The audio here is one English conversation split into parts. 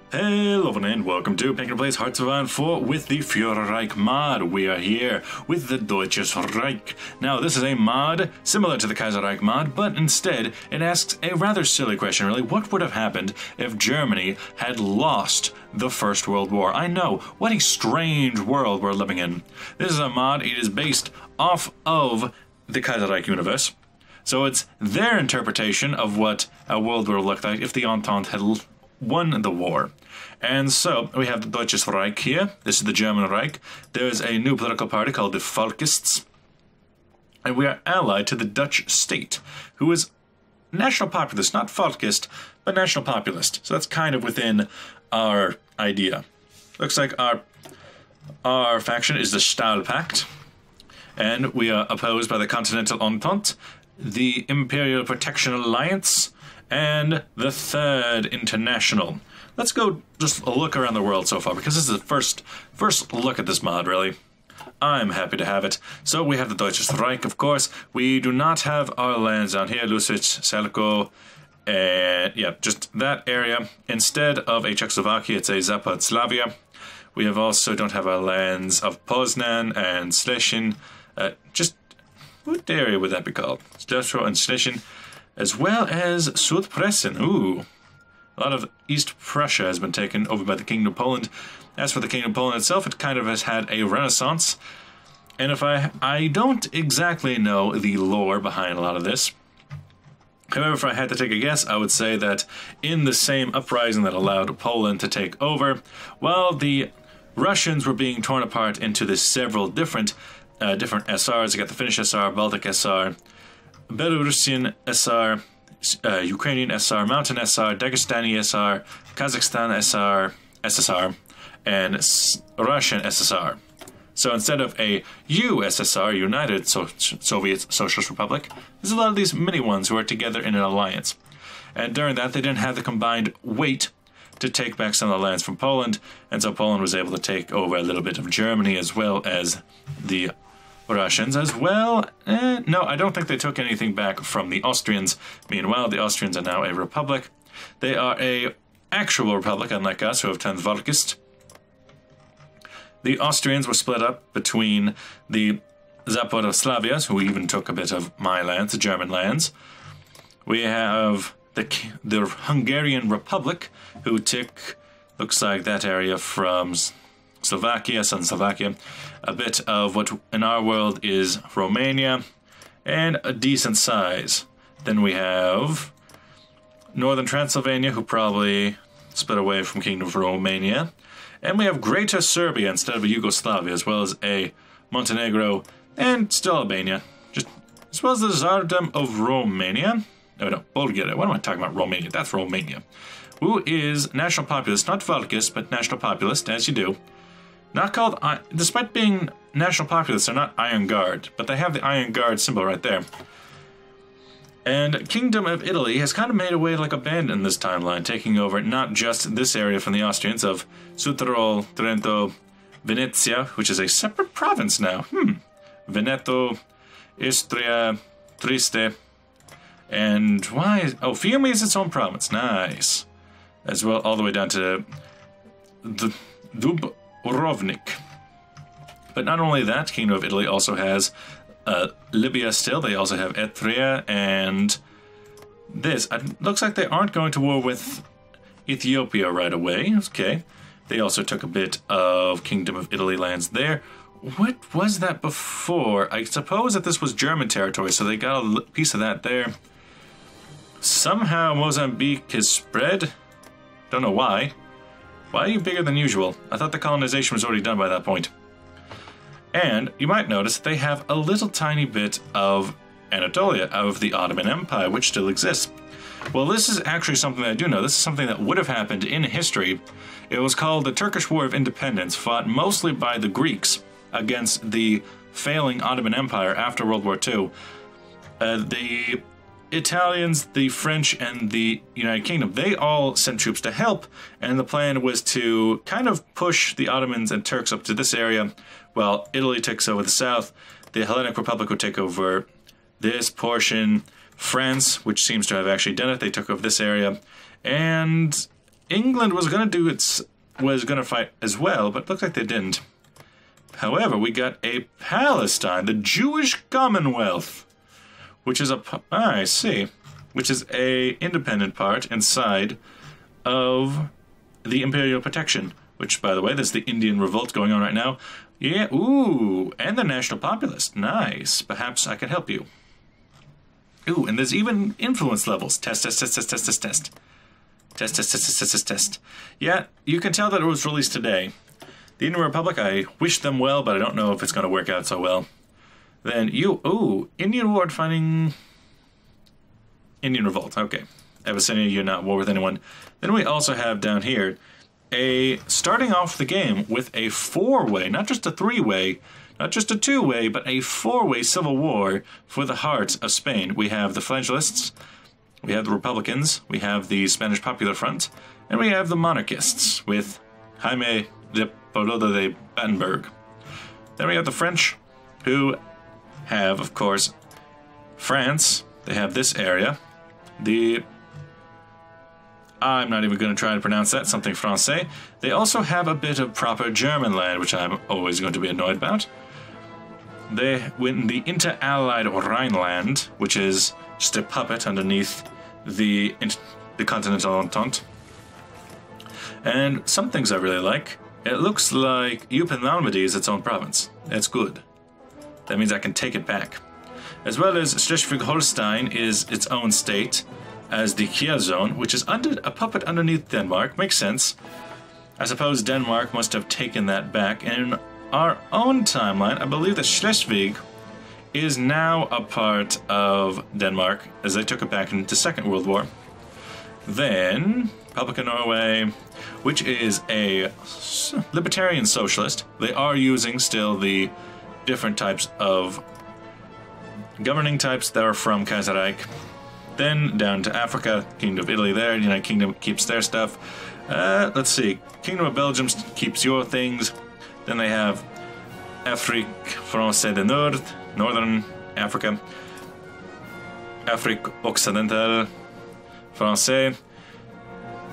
Hello and welcome to Pick and Place Hearts of Iron 4 with the Fuhrerreich mod. We are here with the Deutsches Reich. Now this is a mod similar to the Kaiserreich mod, but instead it asks a rather silly question really. What would have happened if Germany had lost the First World War? I know, what a strange world we're living in. This is a mod, it is based off of the Kaiserreich universe. So it's their interpretation of what a world would look like if the Entente had won the war. And so we have the Deutsches Reich here. This is the German Reich. There's a new political party called the Folkists. And we are allied to the Dutch state, who is national populist, not Folkist, but national populist. So that's kind of within our idea. Looks like our faction is the Stahl Pact, and we are opposed by the Continental Entente, the Imperial Protection Alliance, and the Third International. Let's go just a look around the world so far, because this is the first look at this mod, really. I'm happy to have it. So we have the Deutsches Reich, of course. We do not have our lands down here, Lusitz, Salko, and yeah, just that area. Instead of a Czechoslovakia, it's a Zapotslavia. We have also don't have our lands of Poznan and Schlesien. Just what area would that be called? Stelzro and Schlesien, as well as Südpreußen. Ooh. A lot of East Prussia has been taken over by the Kingdom of Poland. As for the Kingdom of Poland itself, it kind of has had a renaissance. And if I don't exactly know the lore behind a lot of this. However, if I had to take a guess, I would say that in the same uprising that allowed Poland to take over, while the Russians were being torn apart into the several different SRs. You got the Finnish SR, Baltic SR, Belarusian SR, Ukrainian SR, Mountain SR, Dagestani SR, Kazakhstan SR, SSR, and Russian SSR. So instead of a USSR, United Soviet Socialist Republic, there's a lot of these mini ones who are together in an alliance. And during that, they didn't have the combined weight to take back some of the lands from Poland, and so Poland was able to take over a little bit of Germany as well as the Russians as well. No, I don't think they took anything back from the Austrians. Meanwhile, the Austrians are now a republic. They are a actual republic, unlike us, who have turned Volkist. The Austrians were split up between the Zaporosłavias, who even took a bit of my lands, the German lands. We have the Hungarian Republic, who took, looks like that area from Slovakia, Southern Slovakia, a bit of what in our world is Romania, and a decent size. Then we have Northern Transylvania, who probably split away from Kingdom of Romania. And we have Greater Serbia instead of a Yugoslavia, as well as a Montenegro, and still Albania. Just as well as the Tsardom of Romania. No, Bulgaria. What am I talking about? Romania. That's Romania. Who is national populist, not Volkist, but national populist, as you do. Not called, despite being national populists, they're not Iron Guard, but they have the Iron Guard symbol right there. And Kingdom of Italy has kind of made away like a bandit in this timeline, taking over not just this area from the Austrians of Südtirol, Trento, Venezia, which is a separate province now. Veneto, Istria, Trieste, and why? Oh, Fiume is its own province. Nice. As well, all the way down to the Dubrovnik. But not only that, Kingdom of Italy also has Libya still. They also have Eritrea and this. It looks like they aren't going to war with Ethiopia right away. Okay. They also took a bit of Kingdom of Italy lands there. What was that before? I suppose that this was German territory, so they got a piece of that there. Somehow Mozambique has spread. Don't know why. Why are you bigger than usual? I thought the colonization was already done by that point. And you might notice they have a little tiny bit of Anatolia, of the Ottoman Empire, which still exists. Well, this is actually something that I do know. This is something that would have happened in history. It was called the Turkish War of Independence, fought mostly by the Greeks against the failing Ottoman Empire after World War II. The Italians, the French, and the United Kingdom, they all sent troops to help, and the plan was to kind of push the Ottomans and Turks up to this area, while Italy takes over the south. The Hellenic Republic would take over this portion. France, which seems to have actually done it, they took over this area. And England was going to fight as well, but it looks like they didn't. However, we got a Palestine, the Jewish Commonwealth, which is I see, which is a independent part inside of the Imperial Protection, which, by the way, there's the Indian Revolt going on right now. Yeah, ooh, and the National Populist. Nice. Perhaps I can help you. Ooh, and there's even influence levels. Test, test, test, test, test, test, test. Test, test, test, test, test, test, test. Yeah, you can tell that it was released today. The Indian Republic, I wish them well, but I don't know if it's going to work out so well. Then you, ooh, Indian War fighting... Indian Revolt, okay. Abyssinia, you're not at war with anyone. Then we also have down here starting off the game with a four-way, not just a three-way, not just a two-way, but a four-way civil war for the heart of Spain. We have the Flagelists, we have the Republicans, we have the Spanish Popular Front, and we have the Monarchists with Jaime de Polodo de Battenberg. Then we have the French, who have, of course, France. They have this area. I'm not even going to try to pronounce that, something Francais. They also have a bit of proper German land, which I'm always going to be annoyed about. They win the inter-allied Rhineland, which is just a puppet underneath the Continental Entente. And some things I really like. It looks like Eupen Normandy is its own province. That's good. That means I can take it back. As well as Schleswig-Holstein is its own state, as the Kiel zone, which is a puppet underneath Denmark. Makes sense. I suppose Denmark must have taken that back. And in our own timeline, I believe that Schleswig is now a part of Denmark, as they took it back into the Second World War. Then, Republic of Norway, which is a libertarian socialist. They are using still the different types of governing types that are from Kaiserreich. Then down to Africa, Kingdom of Italy there, United Kingdom keeps their stuff. Let's see, Kingdom of Belgium keeps your things. Then they have Afrique Française du Nord, Northern Africa. Afrique Occidentale Française,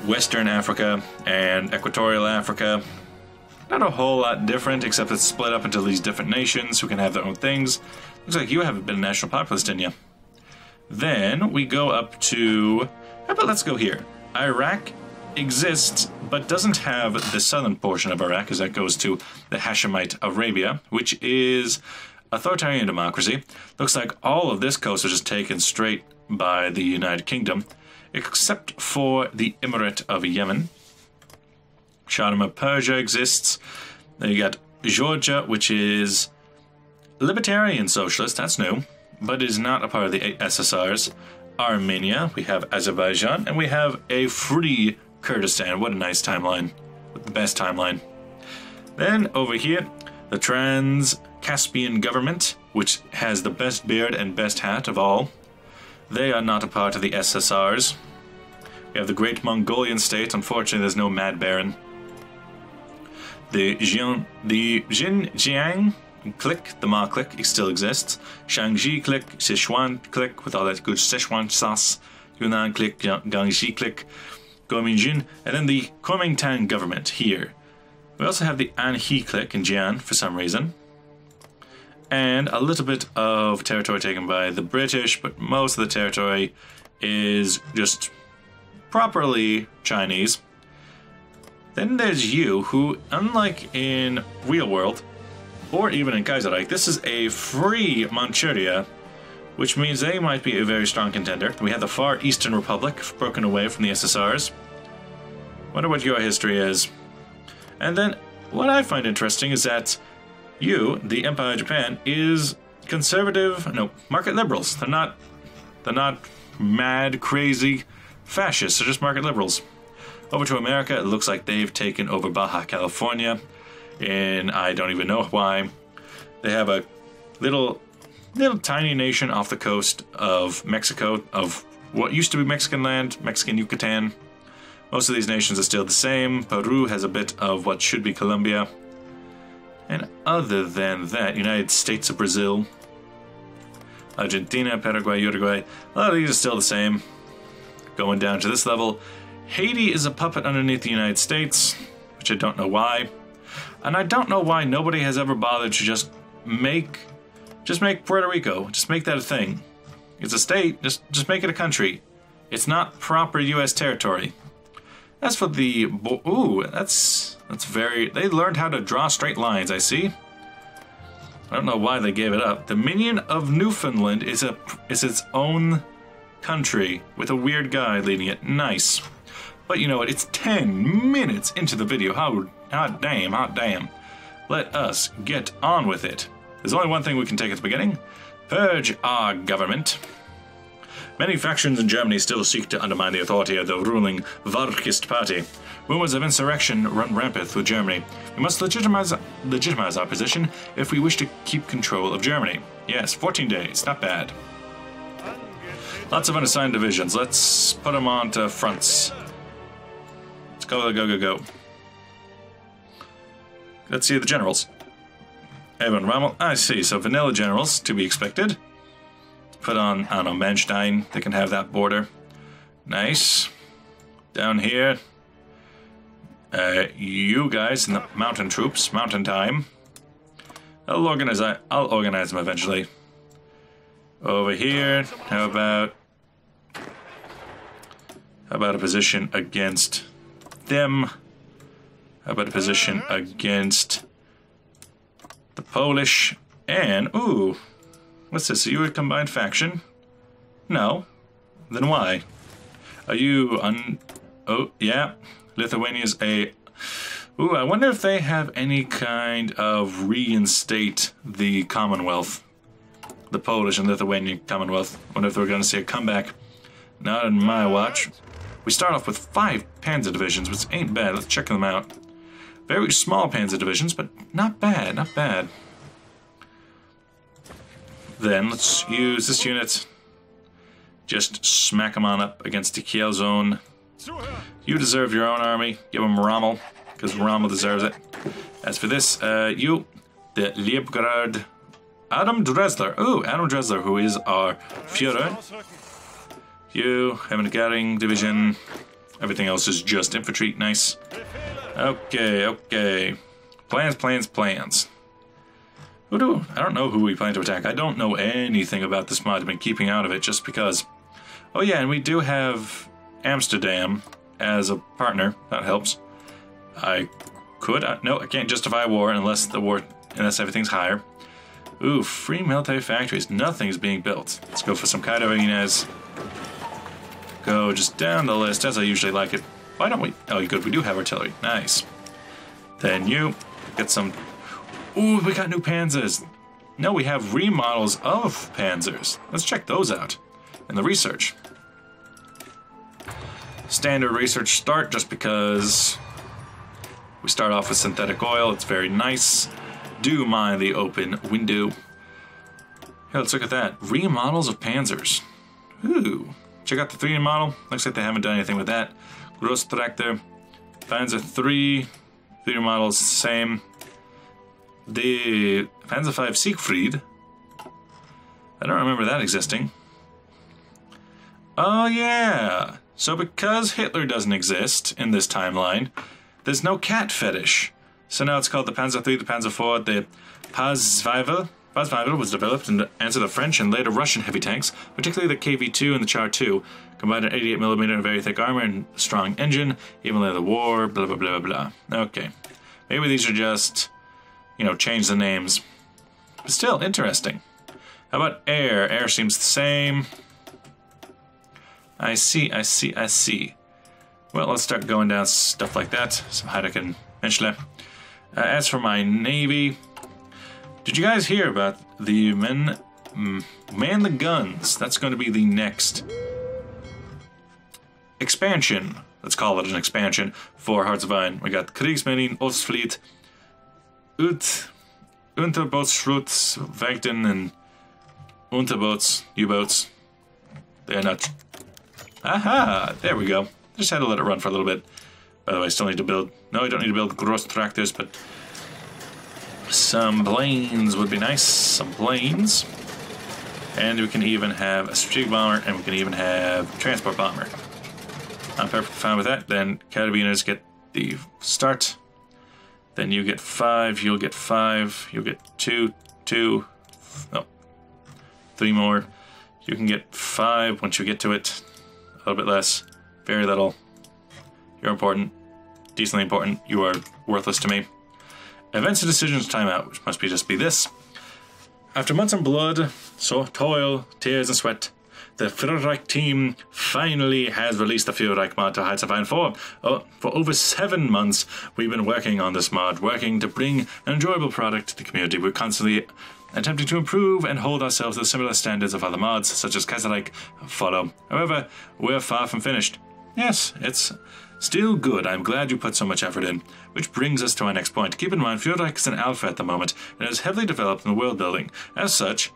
Western Africa, and Equatorial Africa. Not a whole lot different, except it's split up into these different nations who can have their own things. Looks like you haven't been a national populist, didn't you? Then we go up to... How about let's go here. Iraq exists, but doesn't have the southern portion of Iraq, as that goes to the Hashemite Arabia, which is authoritarian democracy. Looks like all of this coast was just taken straight by the United Kingdom, except for the Emirate of Yemen. Shah of Persia exists. Then you got Georgia, which is libertarian socialist, that's new, but is not a part of the SSRs. Armenia, we have Azerbaijan, and we have a free Kurdistan. What a nice timeline. The best timeline. Then over here, the Trans-Caspian government, which has the best beard and best hat of all. They are not a part of the SSRs. We have the Great Mongolian State. Unfortunately, there's no Mad Baron. The Xinjiang clique, the Ma clique, it still exists. Shaanxi clique, Sichuan clique, with all that good Sichuan sauce. Yunnan clique, Guangxi clique, Guominjun, and then the Kuomintang government here. We also have the Anhui clique in Jian for some reason. And a little bit of territory taken by the British, but most of the territory is just properly Chinese. Then there's you, who, unlike in real world, or even in Kaiserreich, this is a free Manchuria, which means they might be a very strong contender. We have the Far Eastern Republic, broken away from the SSRs. Wonder what your history is. And then, what I find interesting is that you, the Empire of Japan, is conservative, no, market liberals. They're not mad, crazy fascists, they're just market liberals. Over to America, it looks like they've taken over Baja California, and I don't even know why. They have a little tiny nation off the coast of Mexico, of what used to be Mexican land, Mexican Yucatan. Most of these nations are still the same. Peru has a bit of what should be Colombia. And other than that, United States of Brazil, Argentina, Paraguay, Uruguay, a lot of these are still the same. Going down to this level, Haiti is a puppet underneath the United States, which I don't know why. And I don't know why nobody has ever bothered to just make Puerto Rico. Just make that a thing. It's a state. Just make it a country. It's not proper U.S. territory. As for the... Ooh, that's very... They learned how to draw straight lines, I see. I don't know why they gave it up. The Dominion of Newfoundland is its own country with a weird guy leading it. Nice. But you know what? It's 10 minutes into the video. Hot damn. Let us get on with it. There's only one thing we can take at the beginning. Purge our government. Many factions in Germany still seek to undermine the authority of the ruling Warkist party. Rumors of insurrection run rampant through Germany. We must legitimize our position if we wish to keep control of Germany. Yes, 14 days, not bad. Lots of unassigned divisions. Let's put them on to fronts. Let's go. Let's see the generals. Evan Rommel, I see. So vanilla generals, to be expected. Put on, I don't know, Manstein. They can have that border. Nice. Down here. You guys in the mountain troops. Mountain time. I'll organize them eventually. Over here, how about a position against them? How about a position against the Polish? And, ooh, what's this? Are you a combined faction? No. Then why? Are you oh, yeah. Lithuania's a... Ooh, I wonder if they have any kind of reinstate the Commonwealth. The Polish and Lithuanian Commonwealth. I wonder if we're going to see a comeback. Not in my watch. We start off with 5 panzer divisions, which ain't bad. Let's check them out. Very small panzer divisions, but not bad, not bad. Then let's use this unit. Just smack them on up against the Kiel zone. You deserve your own army. Give them Rommel, because Rommel deserves it. As for this, you, the Liebgrad, Adam Dressler. Ooh, Adam Dressler, who is our Fuhrer. You, having a Garing division. Everything else is just infantry. Nice. Okay. Plans. I don't know who we plan to attack. I don't know anything about this mod. I've been keeping out of it just because. Oh yeah, and we do have Amsterdam as a partner. That helps. I could. No, I can't justify war unless everything's higher. Ooh, free military factories. Nothing's being built. Let's go for some Kaido Inez. Go just down the list as I usually like it. Why don't we? Oh, good. We do have artillery. Nice. Then you get some. Ooh, we got new panzers. No, we have remodels of panzers. Let's check those out in the research. Standard research start just because we start off with synthetic oil. It's very nice. Do mind the open window. Here, let's look at that. Remodels of panzers. Ooh. Check out the 3 model. Looks like they haven't done anything with that. Gross Tractor. Panzer 3. 3 models, same. The Panzer 5 Siegfried. I don't remember that existing. Oh, yeah. So because Hitler doesn't exist in this timeline, there's no cat fetish. So now it's called the Panzer 3, the Panzer 4, the Paz-Weivel. Paz-Weivel was developed to answer the French and later Russian heavy tanks, particularly the KV-2 and the Char-2, combined an 88mm and very thick armor and a strong engine, even later the war, blah, blah, blah, blah, blah. Okay. Maybe these are just, you know, change the names. But still, interesting. How about air? Air seems the same. I see. Well, let's start going down stuff like that. Some Heidek and Menschle. As for my navy, did you guys hear about the man the guns? That's going to be the next expansion. Let's call it an expansion for Hearts of Iron. We got Kriegsmarine, Ostfleet, Unterbootsschutz, and Unterboats, U-boats. They're not. Aha! There we go. Just had to let it run for a little bit. By the way, I still need to build. No, I don't need to build gross tractors, but some planes would be nice. Some planes. And we can even have a strategic bomber, and we can even have transport bomber. I'm perfectly fine with that. Then carabiners get the start. Then you get 5, you'll get 5, you'll get 2, 2, no, 3 more. You can get 5 once you get to it. A little bit less, very little. You're important, decently important. You are worthless to me. Events and decisions timeout, which must just be this. After months of blood, toil, tears, and sweat, the Fuhrerreich team finally has released the Fuhrerreich mod to Hearts of Iron 4. For over 7 months, we've been working on this mod, working to bring an enjoyable product to the community. We're constantly attempting to improve and hold ourselves to similar standards of other mods, such as Kaiserreich follow. However, we're far from finished. Yes, it's still good. I'm glad you put so much effort in. Which brings us to our next point. Keep in mind, Fuhrerreich is an alpha at the moment, and is heavily developed in the world building. As such,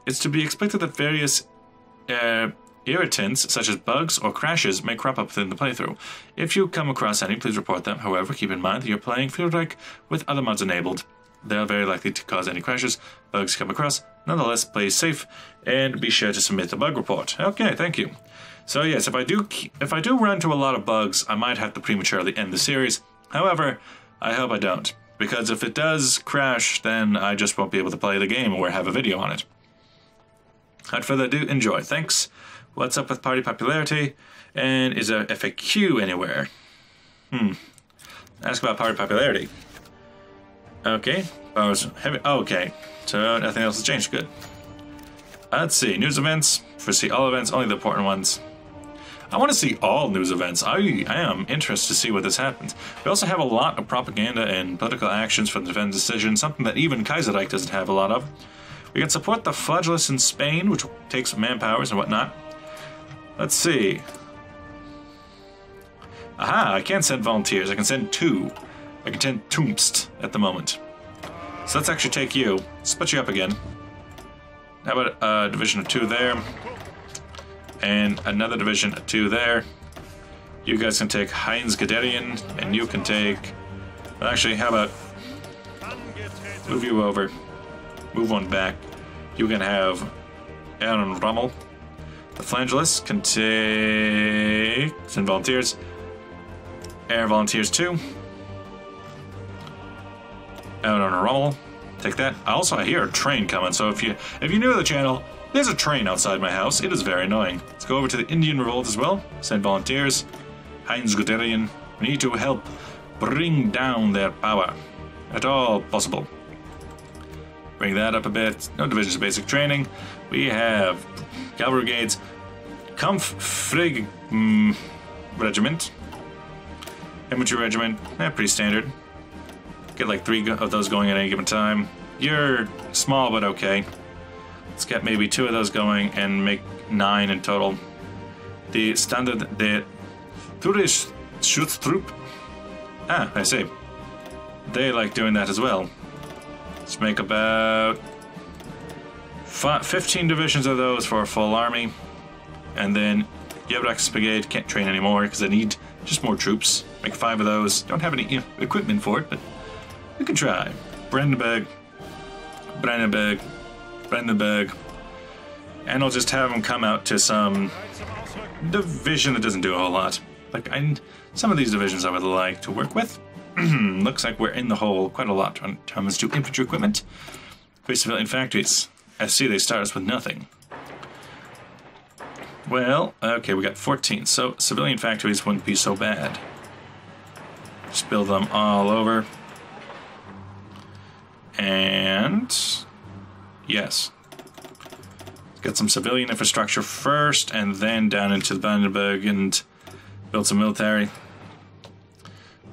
it's to be expected that various irritants, such as bugs or crashes, may crop up within the playthrough. If you come across any, please report them. However, keep in mind that you're playing Fuhrerreich with other mods enabled. They are very likely to cause any crashes, bugs come across. Nonetheless, play safe, and be sure to submit the bug report. Okay, thank you. So yes, if I do run into a lot of bugs, I might have to prematurely end the series. However, I hope I don't, because if it does crash, then I just won't be able to play the game or have a video on it. Without further ado, enjoy. Thanks. What's up with party popularity? And is there FAQ anywhere? Ask about party popularity. Okay. Heavy. Okay. So nothing else has changed. Good. Let's see. News events. Foresee all events, only the important ones. I want to see all news events. I am interested to see what this happens. We also have a lot of propaganda and political actions for the defense decision, something that even Kaiserreich doesn't have a lot of. We can support the flagellists in Spain, which takes manpowers and whatnot. Let's see. Aha, I can't send volunteers. I can send 2. I can send Toomst at the moment. So let's actually take you. Split you up again. How about a division of 2 there? And another division of 2 there. You guys can take Heinz Guderian, and you can take... Well, actually, how about... Move you over. Move one back. You can have Aaron Rommel. The Flagellists can take... Send volunteers. Air volunteers 2. Aaron Rommel. Take that. Also, I hear a train coming, so if you're new to the channel, there's a train outside my house. It is very annoying. Let's go over to the Indian Revolt as well. Send volunteers. Heinz Guderian. We need to help bring down their power. At all possible. Bring that up a bit. No divisions of basic training. We have cavalry brigades. Kampffrig Regiment. Infantry Regiment. Pretty standard. Get like 3 of those going at any given time. You're small, but okay. Let's get maybe 2 of those going and make 9 in total. The standard, the Tourist-Schutztrupp. Ah, I see. They like doing that as well. Let's make about 15 divisions of those for a full army. And then Yevrak's Brigade can't train anymore because they need just more troops. Make 5 of those. Don't have any equipment for it, but we can try. Brandenburg. And I'll just have them come out to some division that doesn't do a whole lot. Like, some of these divisions I would like to work with. Looks like we're in the hole quite a lot when it comes to infantry equipment. Base civilian factories. I see they start us with nothing. Well, okay, we got 14, so civilian factories wouldn't be so bad. Just build them all over. And yes. Get some civilian infrastructure first, and then down into the Brandenburg and build some military.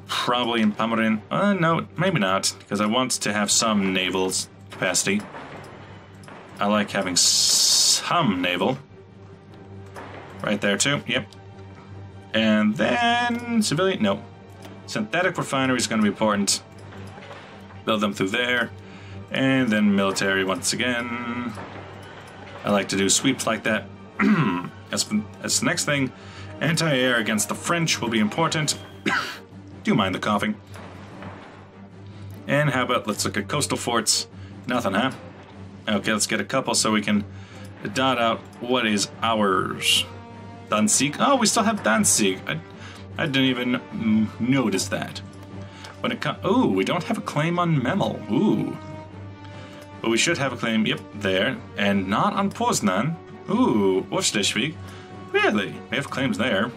Probably in Pomeranian. No, maybe not, because I want to have some naval capacity. I like having some naval. Right there, too. Yep. And then civilian. No. Synthetic refinery is going to be important. Build them through there. And then military once again. I like to do sweeps like that. As the next thing, anti-air against the French will be important. Do mind the coughing. And how about, let's look at coastal forts. Nothing, huh? Okay, let's get a couple so we can dot out what is ours. Danzig. Oh, we still have Danzig. I didn't even notice that. When it comes... Ooh, we don't have a claim on Memel. Ooh. But we should have a claim, yep, there. And not on Poznan. Ooh, Ostschwig. Really? We have claims there.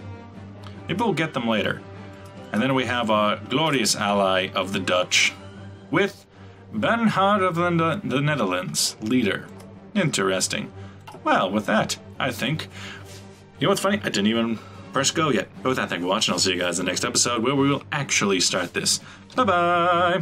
Maybe we'll get them later. And then we have a glorious ally of the Dutch with Bernhard of the Netherlands, leader. Interesting. Well, with that, I think... You know what's funny? I didn't even press go yet. But with that, thank you for watching. I'll see you guys in the next episode where we will actually start this. Bye-bye!